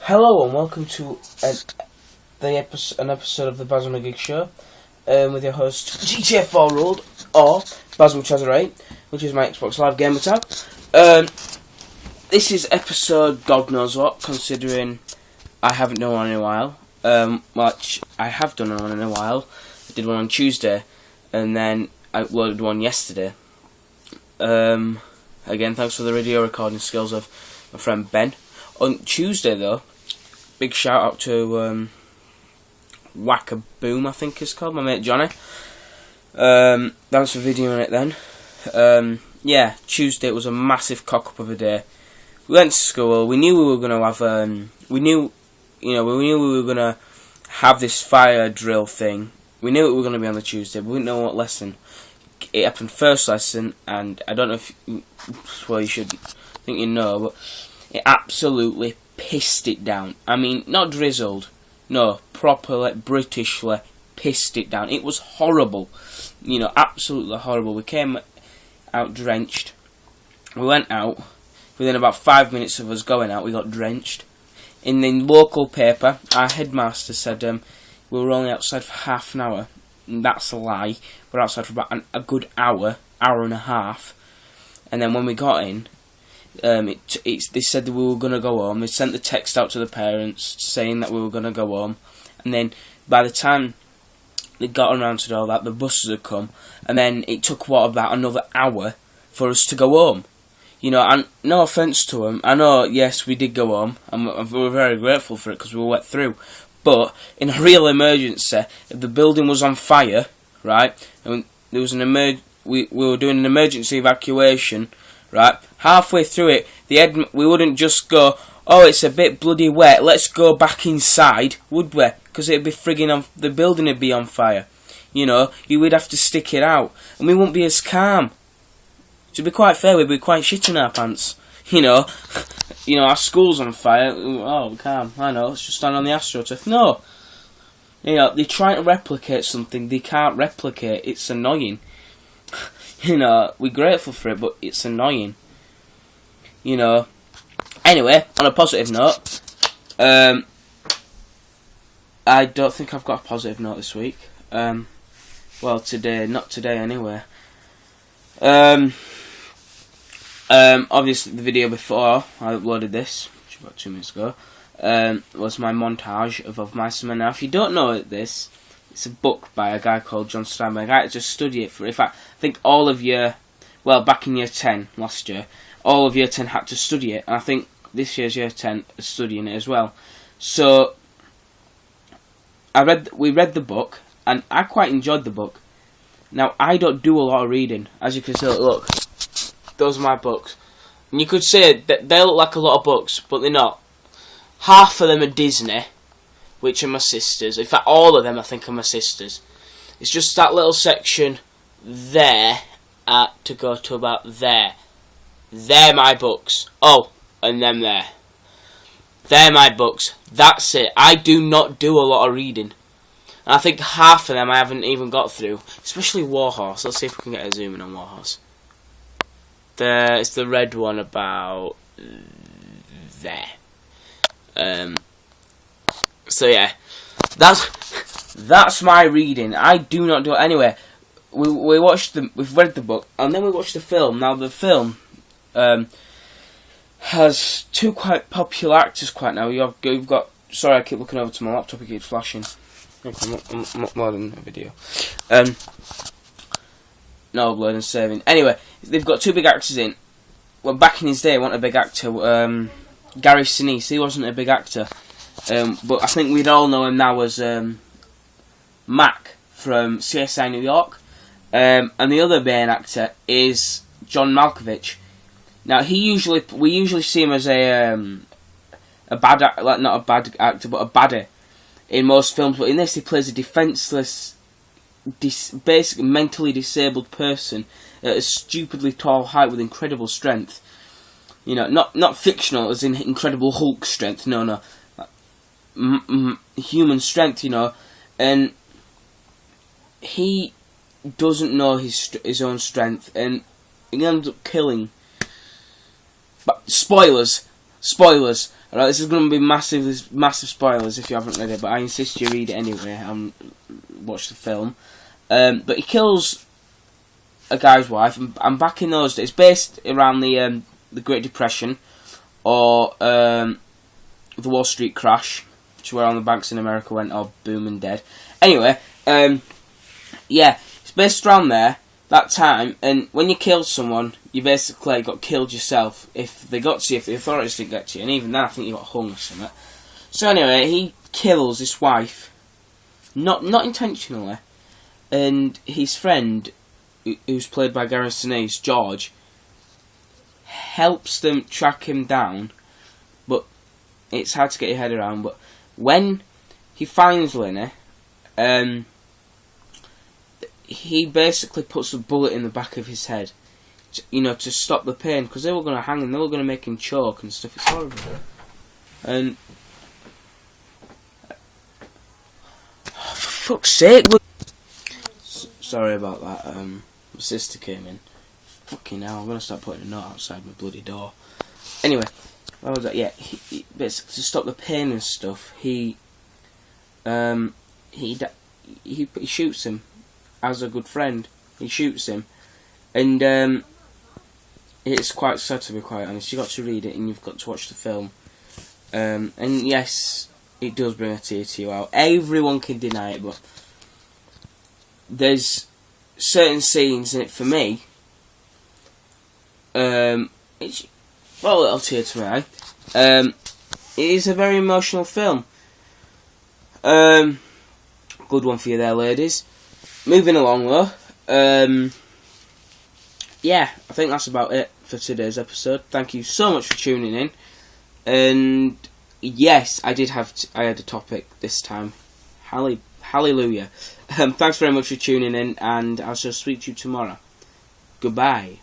Hello and welcome to an episode of the Bazza Magiggs show with your host GTA4 Ruled or Bazza8, which is my Xbox Live gamer tab. This is episode God knows what, considering I haven't done one in a while. Which I have done one in a while. I did one on Tuesday, and then I uploaded one yesterday. Again, thanks for the radio recording skills of my friend Ben. On Tuesday, though, big shout out to Whack-a-Boom, I think it's called, my mate Johnny. Thanks for videoing it then. Yeah, Tuesday it was a massive cock-up of a day. We went to school. We knew we were gonna have we knew we were gonna have this fire drill thing. We knew it was gonna be on the Tuesday, but we didn't know what lesson. It happened first lesson, and I don't know if you should think you know, but it absolutely pissed it down. I mean, not drizzled, no, properly, Britishly pissed it down. It was horrible, absolutely horrible. We came out drenched. We went out. Within about 5 minutes of us going out, we got drenched. In the local paper, our headmaster said we were only outside for half an hour. And that's a lie. We're outside for about a good hour and a half. And then when we got in, they said that we were going to go home. They sent the text out to the parents saying that we were going to go home. And then by the time they got around to all that, the buses had come. And then it took, about another hour for us to go home. And no offence to them. I know, yes, we did go home. And we were very grateful for it because we were wet through. But in a real emergency, if the building was on fire, right, and there was we were doing an emergency evacuation, right, halfway through it, we wouldn't just go, oh, it's a bit bloody wet, let's go back inside, would we? Because it'd be the building would be on fire. You would have to stick it out, and we wouldn't be as calm. To be quite fair, we'd be quite shit in our pants. Our school's on fire. Oh, calm. I know. Let's just stand on the AstroTurf. No. They're trying to replicate something they can't replicate. It's annoying. We're grateful for it, but it's annoying. Anyway, on a positive note, I don't think I've got a positive note this week. Well, today, not today anyway. Obviously the video before I uploaded this, which was about 2 minutes ago, was my montage of my summer. Now, if you don't know this, it's a book by a guy called John Steinbeck. I had to study it for, in fact, I think all of back in year 10, last year, all of year 10 had to study it, and I think this year's year 10 is studying it as well. So, we read the book, and I quite enjoyed the book. Now, I don't do a lot of reading, as you can see, look. Those are my books. And you could say that they look like a lot of books, but they're not. Half of them are Disney, which are my sisters. In fact, all of them I think are my sisters. It's just that little section there to go to about there. They're my books. Oh, and them there. They're my books. That's it. I do not do a lot of reading. And I think half of them I haven't even got through. Especially Warhorse. Let's see if we can get a zoom in on Warhorse. It's the red one about there. So yeah, that's my reading. I do not do it anyway. We've read the book, and then we watched the film. Now the film has two quite popular actors. Quite now, you've got. Sorry, I keep looking over to my laptop. It keeps flashing. I'm uploading a video. No uploading, saving. Anyway, they've got two big actors in. Well, back in his day, wasn't a big actor. Gary Sinise, he wasn't a big actor. But I think we'd all know him now as Mac from CSI New York. And the other main actor is John Malkovich. Now, we usually see him as not a bad actor, but a baddie in most films. But in this, he plays a defenseless, basically mentally disabled person at a stupidly tall height with incredible strength. Not fictional as in Incredible Hulk strength. No, human strength. And he doesn't know his own strength, and he ends up killing. But spoilers. spoilers. Alright, this is going to be massive spoilers if you haven't read it, but I insist you read it anyway and watch the film. But he kills a guy's wife, and back in those days, based around the Great Depression, or the Wall Street crash, which is where all the banks in America went all boom and dead. Anyway, yeah, it's based around there, that time, and when you killed someone, you basically got killed yourself if they got to you, if the authorities didn't get to you, and even then I think you got hung or something. So anyway, he kills his wife, not intentionally, and his friend, who's played by Gareth Sinise, George, helps them track him down, but it's hard to get your head around. But when he finds Lenny, he basically puts a bullet in the back of his head, to stop the pain, because they were going to hang him, they were going to make him choke and stuff. It's horrible. And for fuck's sake, sorry about that. My sister came in. Fucking hell, I'm going to start putting a note outside my bloody door. Anyway, what was that? Yeah, he basically, to stop the pain and stuff, he shoots him as a good friend. He shoots him, and it's quite sad, to be quite honest. You've got to read it and you've got to watch the film. And yes, it does bring a tear to you out. Everyone can deny it, but there's certain scenes in it for me. It's a little tear to my eye. It is a very emotional film. Good one for you there, ladies. Moving along though. Yeah, I think that's about it for today's episode. Thank you so much for tuning in. And yes, I had a topic this time. Hallelujah. Thanks very much for tuning in, and I shall speak to you tomorrow. Goodbye.